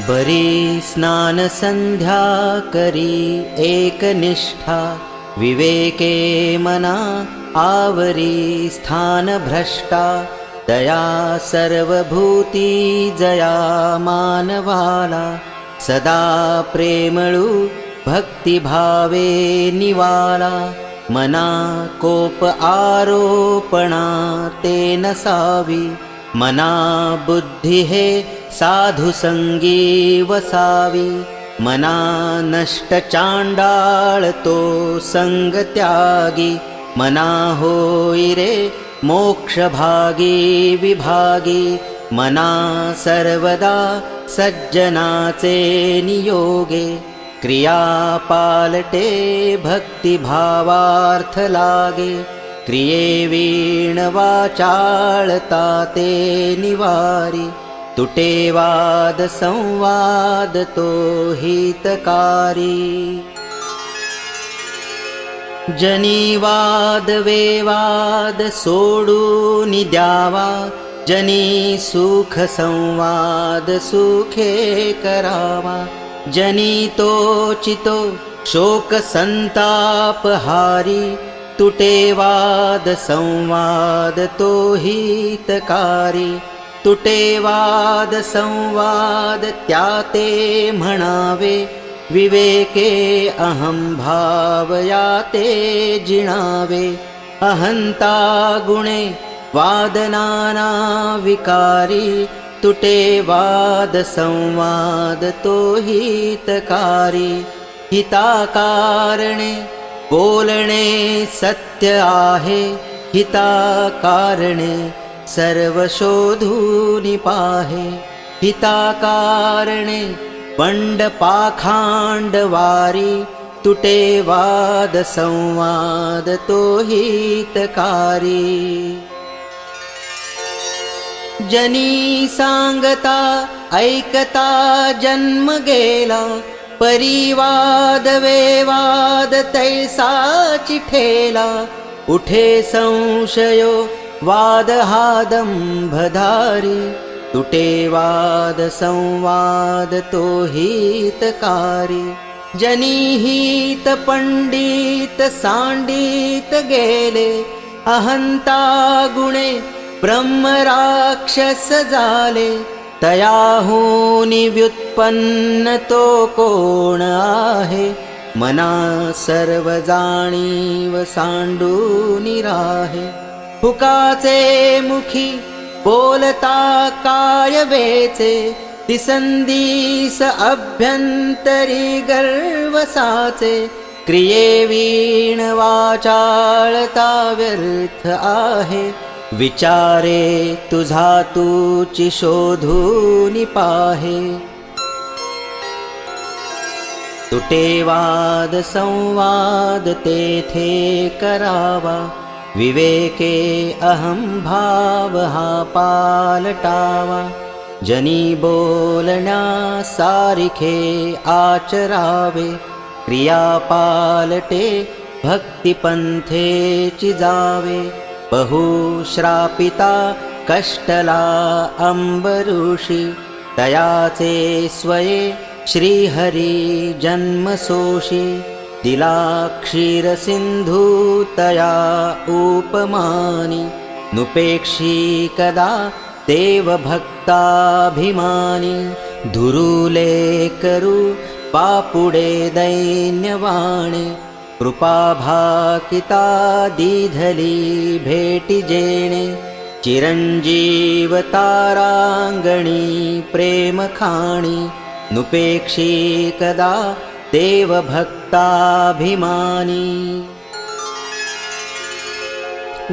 बरी स्नान संध्या करी एकनिष्ठा, विवेके मना आवरी स्थान भ्रष्टा, दया सर्वभूती जया मानवाला, सदा प्रेमळू भक्तिभावे निवाला, मना कोप आरोपणा ते नसावी, मना बुद्धी हे साधु संगी वसावी, मना नष्ट चांडाळ तो संग त्यागी, मना होई रे मोक्ष भागी विभागी, मना सर्वदा सज्जनाचे नियोगे, क्रिया पालटे भक्तिभावार्थ लागे, क्रियेवीण वाचाळता ते निवारी, तुटे वाद संवाद तो हितकारी, जनी वाद वेवाद सोडून द्यावा, जनी सुख संवाद सुखे करावा, जनी तोचितो शोक संताप हारी, तुटे वाद संवाद तो हितकारी, तुटे वाद संवाद त्याते म्हणावे, विवेके अहं भाव याते जिणावे, अहंता गुणे वादनाना विकारी, तुटे वाद संवाद तो हितकारी, हिताकारणे बोलणे सत्य आहे, हिताकारणे सर्व शोधूनि पाहे, हिताकारणे बंड पाखांड वारी, तुटे वाद संवाद तो हितकारी, जनी सांगता ऐकता जन्म गेला, परिवाद वेवाद तैसा चिठेला, उठे संशयो वाद हा दंभधारी, तुटे वाद संवाद तो हितकारी, जनी हित पंडित सांडित गेले, अहंता गुणे ब्रह्म राक्षस झाले, तयाहुनी व्युत्पन्न तो कोण आहे, मना सर्व जाणीव सांडूनी राहे, हुकाचे मुखी बोलता काय वेचे, दिसंदिस अभ्यंतरी गर्वसाचे, क्रियेवीण वाचाळता व्यर्थ आहे, विचारे तुझा तूची शोधूनि पाहे, तुटे वाद संवाद तेथे करावा, विवेके अहं भाव हा पालटावा, जनी बोलण्या सारिखे आचरावे, क्रिया पालटे भक्तिपंथेची जावे, बहुश्रापिता कष्टला अंबऋषी, तयाचे स्वये श्रीहरी जन्मसोषी, दिला क्षीर सिंधू तया उपमानी, नुपेक्षी कदा देव भक्ताभिमानी, धुरुले करू पापुडे दैन्यवाणे, कृपा भाकिता दीधली भेटी जेणे, चिरंजीव तारांगणी प्रेम खाणी, नुपेक्षी कदा देव भक्ताभिमानी,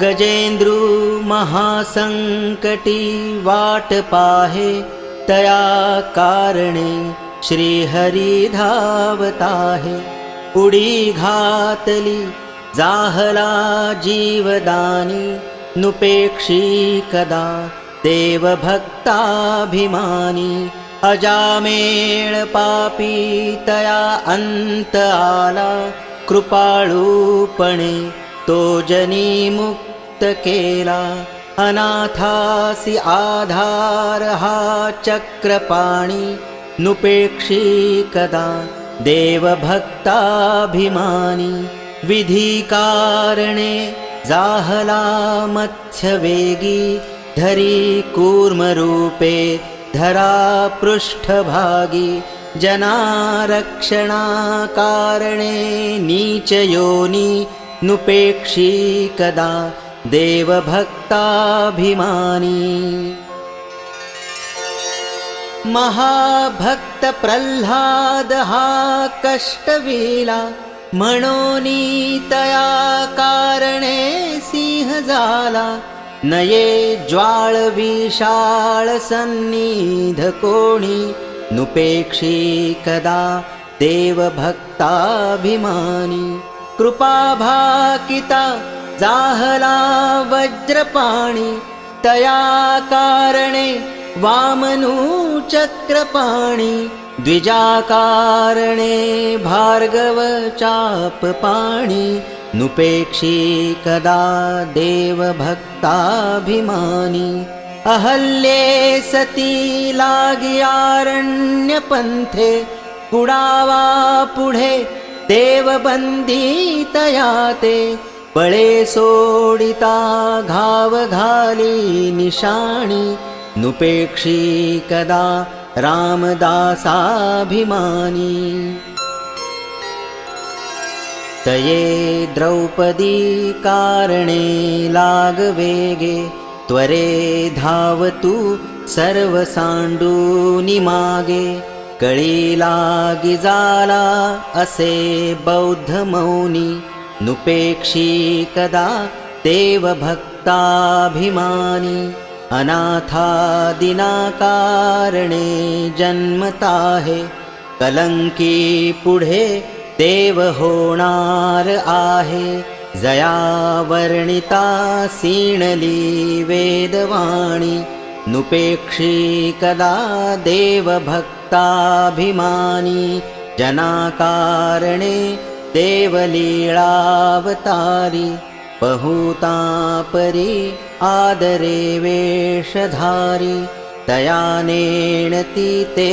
गजेंद्रू महासंकटी वाट पाहे, तया कारणे श्रीहरी धावताहे, उडी घातली जाहला जीवदानी, नुपेक्षी कदा देव भक्ताभिमानी, अजामेळ पापी तया अंत आला, कृपाळूपणे तो जनी मुक्त केला, अनाथासी आधार हा चक्रपाणी, नुपेक्षी कदा देवभक्ताभिमानी विधिकारणे जाहला मत्स्यवेगी धरी कूर्मरूपे धरा पृष्ठभागी जनारक्षणाकारणे नीचयोनि नुपेक्षी कदा देवभक्ताभिमानी महाभक्त प्रल्हाद हा कष्टविला म्हणोनी तया कारणे सिंह झाला नये ज्वाळ विशाळ सन्निध कोणी नुपेक्षी कदा देवभक्ताभिमानी कृपाभाकिता जाहला वज्रपाणी तया कारणे वामनू चक्रपाणी द्विजाकारणे भार्गव चापपाणी नुपेक्षी कदा देवभक्ताभिमानी अहल्ये सती लागियारण्यपंथे कुडावा पुढे देवबंदितया ते बळे सोडिता घाव घाली निशाणी नुपेक्षी कदा रामदासाभिमानी तये द्रौपदी कारणे लागवेगे त्वरे धावतु सर्वसांडूनि मागे कळी लागी जाला असे बौद्ध मौनी नुपेक्षी कदा देवभक्ताभिमानी अनाथादिना कारणे जन्मताहे कलंकी पुढे देव होणार आहे जया वर्णिता सीणली वेदवाणी नुपेक्षी कदा देवभक्ताभिमानी जनाकारणे देवलीळावतारी बहुता परी आदरे वेषधारी तया नेणती ते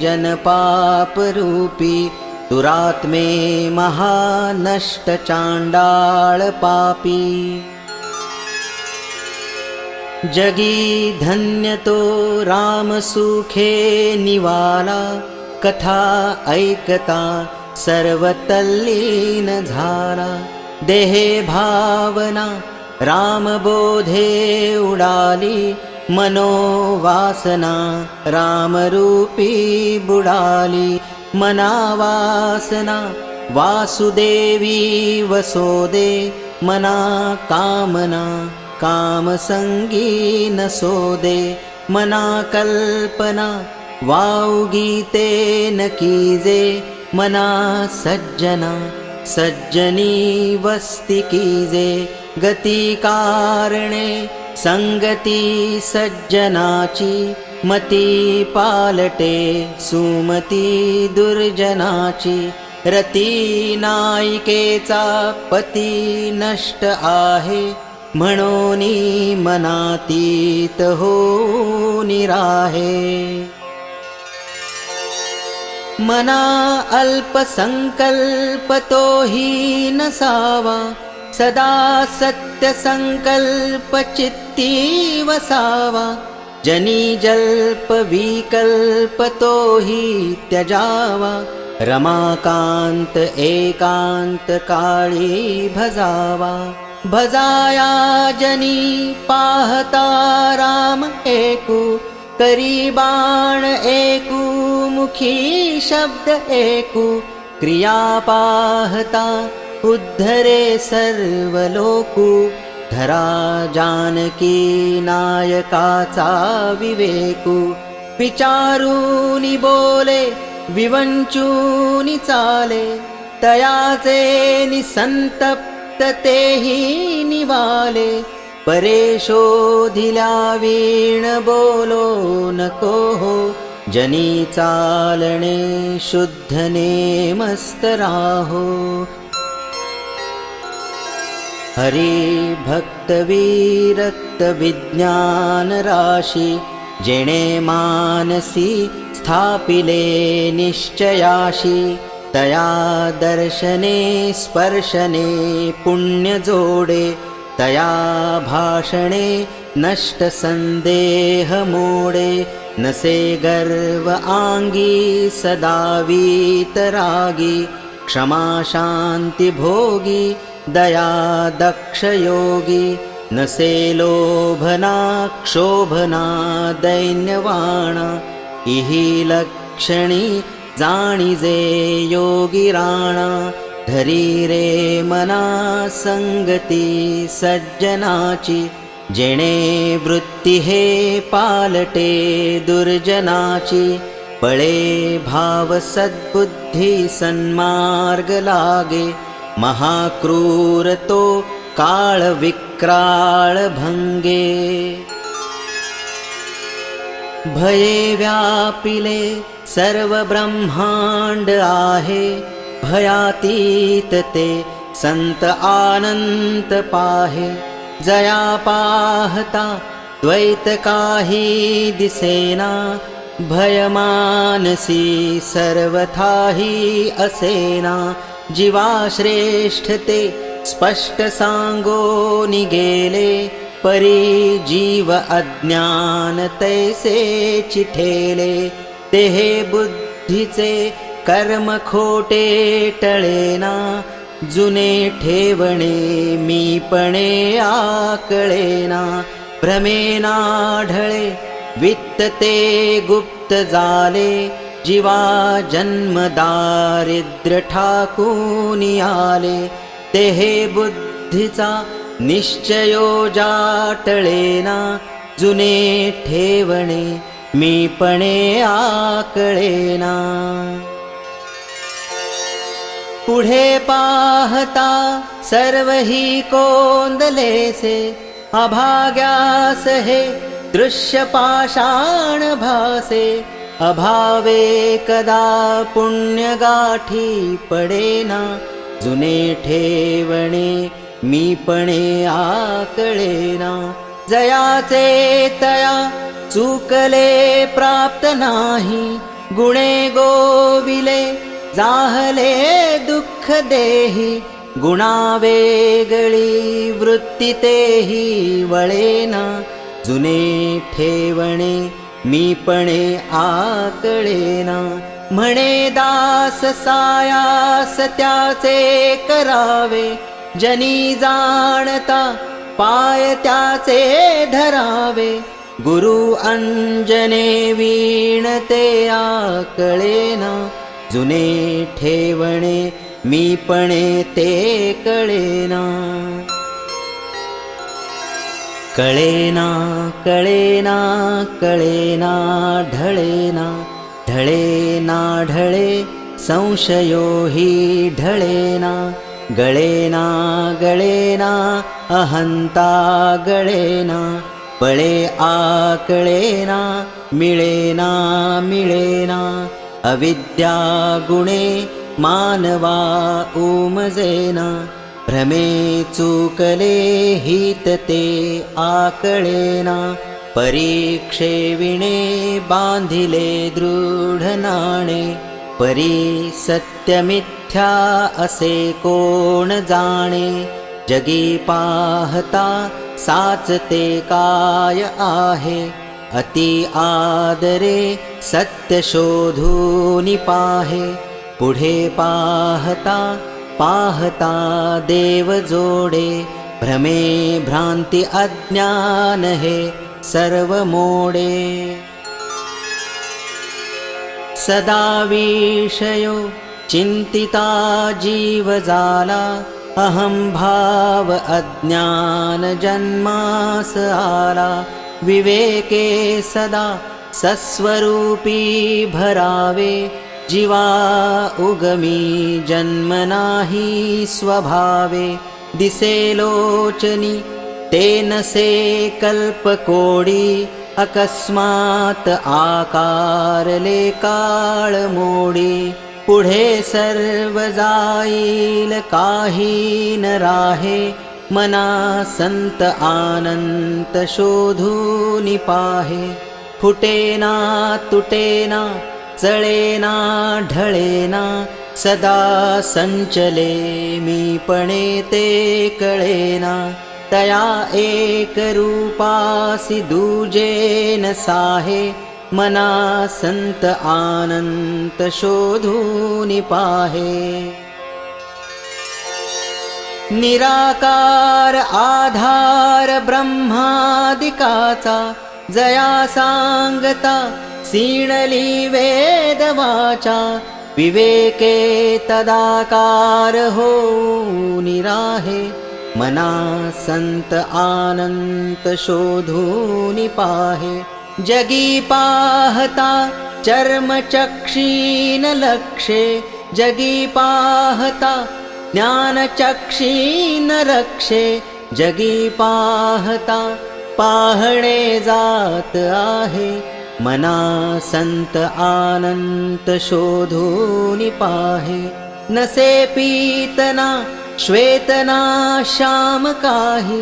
जनपापरूपी दुरात्मे महानष्ट चांडाळ पापी जगी धन्य तो राम सुखे निवाला कथा ऐकता सर्वतल्लीन झाला देहे भावना रामबोधे उडाली मनोवासना रामरूपी बुडाली मनावासना वासुदेवी वसोदे मना कामना कामसंगी नसोदे मना कल्पना वाऊगीते न कीजे मना सज्जना सज्जनी वस्ती कीजे गती कारणे संगती सज्जनाची मती पालटे सुमती दुर्जनाची रती नायिकेचा पती नष्ट आहे म्हणोनी मनातीत होऊनी राहे मना अल्पसंकल्प तोही नसावा सदा सत्य संकल्प चित्ती वसावा जनी जल्प विकल्प तोही त्यजावा रमाकांत एकांत काळी भजावा भजाया जनी पाहता राम एकू करी बाण एकू मुखी शब्द एकू क्रिया पाहता उद्धरे सर्व लोकू धरा जानकी नायकाचा विवेकू विचारूनी बोले विवंचूनी चाले तयाचे निसंतप्त तेही निवाले परे शोधिल्या वीण बोलो नको हो जनी चालणे शुद्धने मस्त राहो हरि भक्त विरक्त विज्ञान राशि जेणे मानसी स्थापिले निश्चयाशी तया दर्शने स्पर्शने पुण्य जोडे तया भाषणे नष्ट संदेह मोडे नसे गर्व आंगी सदा वीतरागी क्षमा शांती भोगी दया दक्ष योगी नसे लोभना क्षोभना दैन्यवाणा इहि लक्षणी जाणिजे योगी राणा धरी रे मना संगती सज्जनाची जेणे वृत्ती हे पालटे दुर्जनाची पळे भाव सद्बुद्धी सन्मार्ग लागे महाक्रूर तो काळ विक्राळ भंगे भये व्यापिले सर्व ब्रह्मांड आहे भयातीत ते संत आनंत पाहे जया पाहता द्वैत काही दिसेना भयमानसी सर्वथाही असेना जीवा श्रेष्ठ ते स्पष्ट सांगोनी गेले परी जीव अज्ञान तैसे चिठेले तेहे बुद्धीचे कर्म खोटे टळेना जुने ठेवणे मीपणे आकळेना भ्रमेना ढळे वित्त ते गुप्त जाले जीवा जन्म दारिद्र्य ठाकूनी आले तेहे बुद्धीचा निश्चयो जाटळेना जुने ठेवणे मीपणे आकळेना पुढे पाहता सर्व ही कोंदलेसे अभाग्यास हे दृश्य पाषाण भासे अभावे कदा पुण्य गाठी पडेना जुने ठेवणे मीपणे आकळेना जयाचे तया चुकले प्राप्त नाही गुणे गोविले जाहले दुःख देही गुणावेगळी वृत्ती तेही वळेना जुने ठेवणे मीपणे आकळेना म्हणे दास सायास त्याचे करावे जनी जाणता पाय त्याचे धरावे गुरु अंजने वीण ते आकळेना जुने ठेवणे मीपणे ते कळेना कळेना कळेना कळेना ढळेना ढळेना ढळे संशयो हि ढळेना गळेना गळेना अहंता गळेना पळे आकळेना मिळेना मिळेना अविद्या गुणे मानवा उमजेना भ्रमे चुकले हित ते आकळेना परीक्षे विणे बांधिले दृढ नाणे परी सत्य मिथ्या असे कोण जाणे जगी पाहता साचते काय आहे अति आदरे सत्य शोधूनि पाहे पुढे पाहता पाहता देव जोडे भ्रमे भ्रांती अज्ञान हे सर्व मोडे सदा विषयो चिंतिता जीव जाला अहम भाव अज्ञान जन्मास आला विवेके सदा सस्वरूपी भरावे जीवा उगमी जन्म नाही स्वभावे दिसे लोचनी तेनसे कल्पकोडी अकस्मात आकारले काळ मोडी पुढे सर्व जाईल काही न राहे मना संत आनंत शोधूनि पाहे फुटेना तुटेना चळेना ढळेना सदा संचले मीपणे ते कळेना तया एक रूपासी दूजे न साहे मना संत आनंत शोधूनि पाहे निराकार आधार ब्रह्मादिकाचा जया सांगता सीणली वेद वाचा विवेके तदाकार हो निराहे मना संत आनंत शोधूनि पाहे जगी पाहता चर्मचक्षीन लक्षे जगी पाहता ज्ञानचक्षीन रक्षे जगी पाहता पाहणे जात आहे मना संत आनंत शोधूनि पाहे नसे पीतना श्वेतना श्याम काही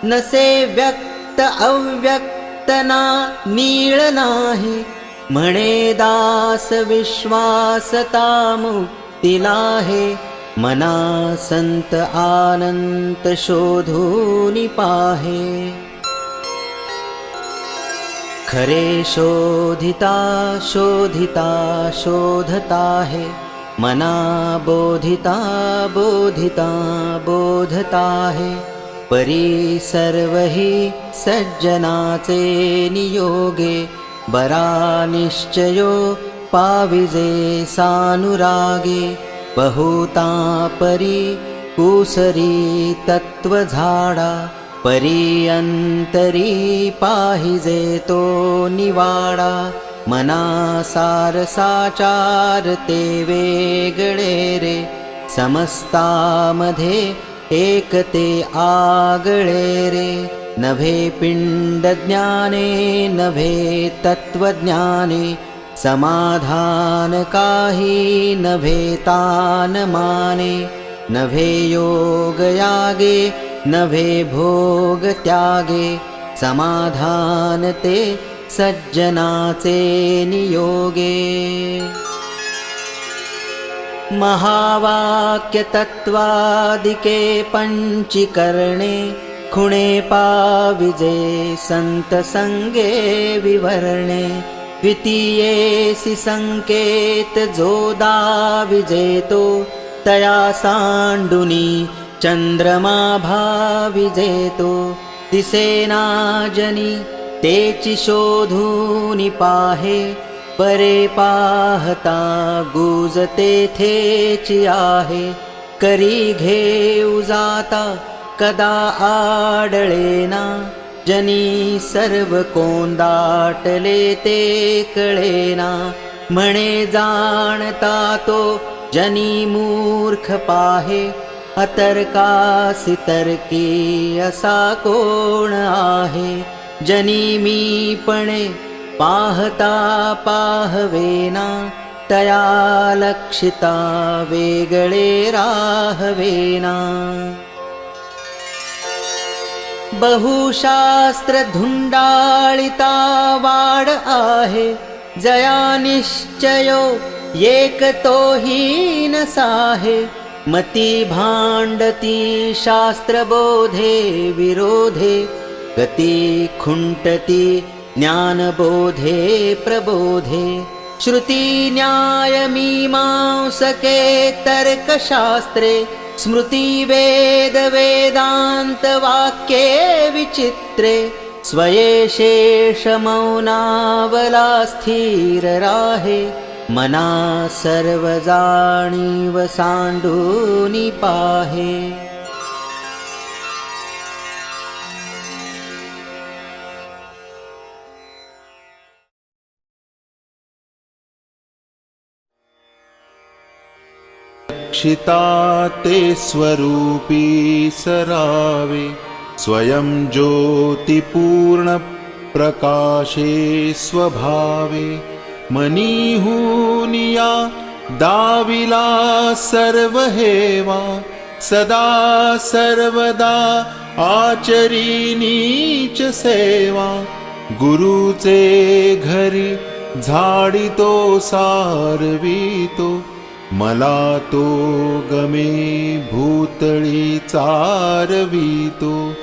नसे व्यक्त अव्यक्तना नीळ नाही म्हणे दास विश्वासता मुक्तिलाहे मना संत आनंत शोधूनि पाहे खरे शोधिता शोधिता शोधता है मना बोधिता बोधिता बोधता है परी सर्वहि सज्जनाचे नियोगे बरा निश्चयो पाविजे सानुरागे बहुता परी कुसरी तत्व झाडा परी अंतरी पाहिजे तो निवाडा मना सारसाचार ते वेगळे रे समस्तामध्ये एकते आगळे रे नभे पिंड ज्ञाने नभे तत्वज्ञाने समाधान काही नभे तान माने नभे योग यागे नभे भोग त्यागे समाधान ते सज्जनाचे नियोगे महावाक्य तत्वादिके पंचीकरणे खुणे पाविजे संत संगे विवरणे द्वितीयेसि संकेत जो दाविजेतो तया सांडुनी चंद्रमा भाविजेतो दिसेना जनी तेची शोधूनि पाहे परे पाहता गुज तेथेची आहे करी घेऊ जाता कदा आडळेना जनी सर्व कोंदाटले ते कळेना म्हणे जाणता तो जनी मूर्ख पाहे अतर्कासी तर्की असा कोण आहे जनी मीपणे पाहता पाहवेना तया लक्षिता वेगळे राहवेना बहुशास्त्र धुंडाळिता वाड आहे जया निश्चयो एक तोही न साहे मती भांडती शास्त्र बोधे विरोधे गती खुंटती ज्ञानबोधे प्रबोधे श्रुती न्याय मीमांसके तर्कशास्त्रे स्मृती वेद वेदांत वाक्ये विचित्रे स्वये शेष मौनावला स्थिर राहे मना सर्व जाणीव सांडूनि पाहे क्षिता ते स्वरूपी सरावे स्वयं ज्योतिपूर्ण प्रकाशे स्वभावे मनीहुनिया दाविला सर्व हेवा सदा सर्वदा आचरी नीच सेवा गुरुचे घरी झाडितो सारवितो, मला तो गमे भूतळी चारवितो.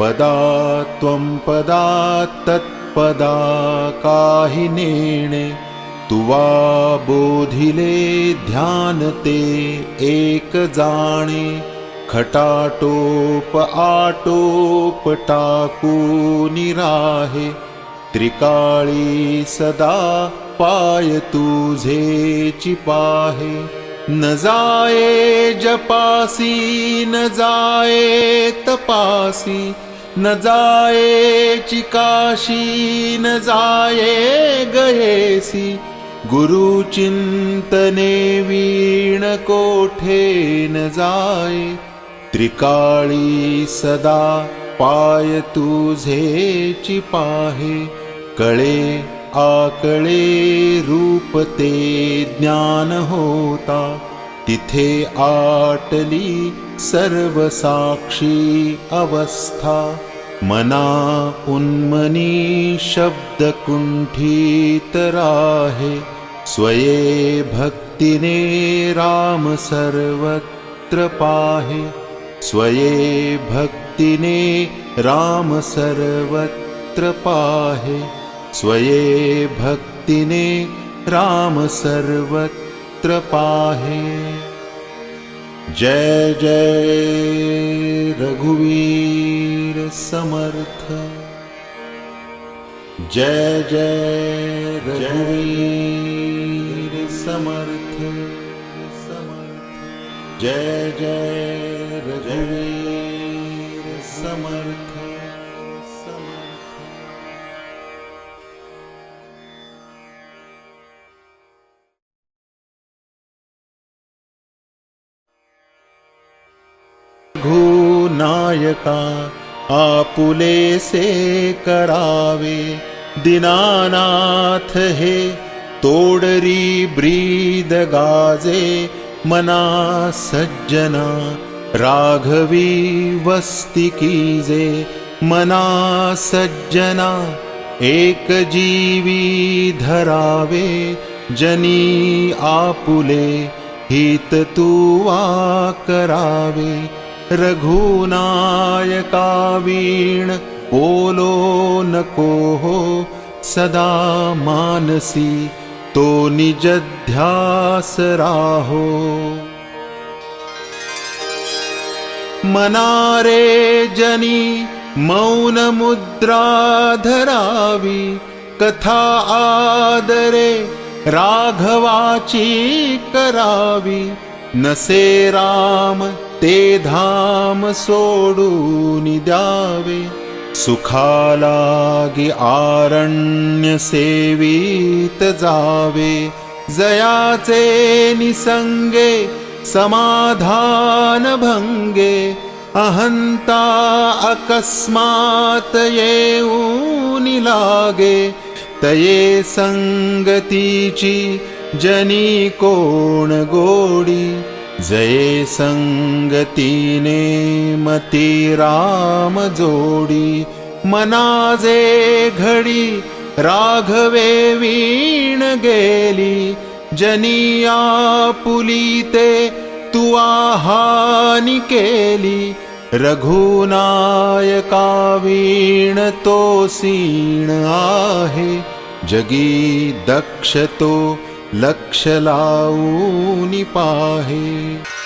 पदा त्वं पदा तत्पदा काही नेणे, तुवा बोधिले ध्यान ते एक जाणे. खटाटोप आटोप टाकूनि राहे, त्रिकाळी सदा पाय तुझेची पाहे. न जाये जपासी न जाये तपासी, न जाये चिकाशी न जाये गयेसी. गुरु चिंतने वीण कोठे न जाये, त्रिकाळी सदा पाय तुझेची पाहे. कळे आकळे रूप ते ज्ञान होता, तिथे आटली सर्व साक्षी अवस्था. मना उन्मनी शब्द कुंठित राहे, स्वये भक्तिने राम सर्वत्र पाहे. स्वये भक्तिने राम सर्वत्र पाहे. स्वये भक्तिने राम सर्वत्र पाहे. जय जय रघुवीर समर्थ. जय जय रघुवीर समर्थ. जय जय रघुवीर समर्थ. नायका आपुले से करावे, दीनानाथ हे तोडरी ब्रीद गाजे. मना सज्जना राघवी वस्ती कीजे, मना सज्जना एक जीवी धरावे. जनी आपुले हित तुवा करावे. रघुनायका वीण बोलो नको हो, सदा मानसी तो निज ध्यास राहो. मनारे जनी मौन मुद्रा धरावी, कथा आदरे राघवाची करावी. नसे राम ते धाम सोडून द्यावे, सुखालागी आरण्य सेवित जावे. जयाचे निसंगे समाधान भंगे, अहंता अकस्मात येऊन लागे. तये संगतीची जनी कोण गोडी, जये संगतीने मती राम जोडी. मनाजे घडी राघवे वीण गेली, जनी आपुलीते तू हानी केली. रघुनायका वीण तो सीण आहे, जगी दक्ष तो लक्ष लावून पाहे.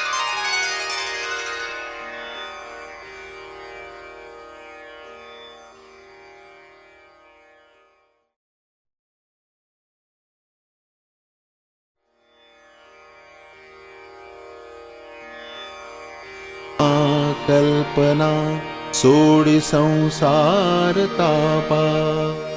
कल्पना सोडी संसार तापा,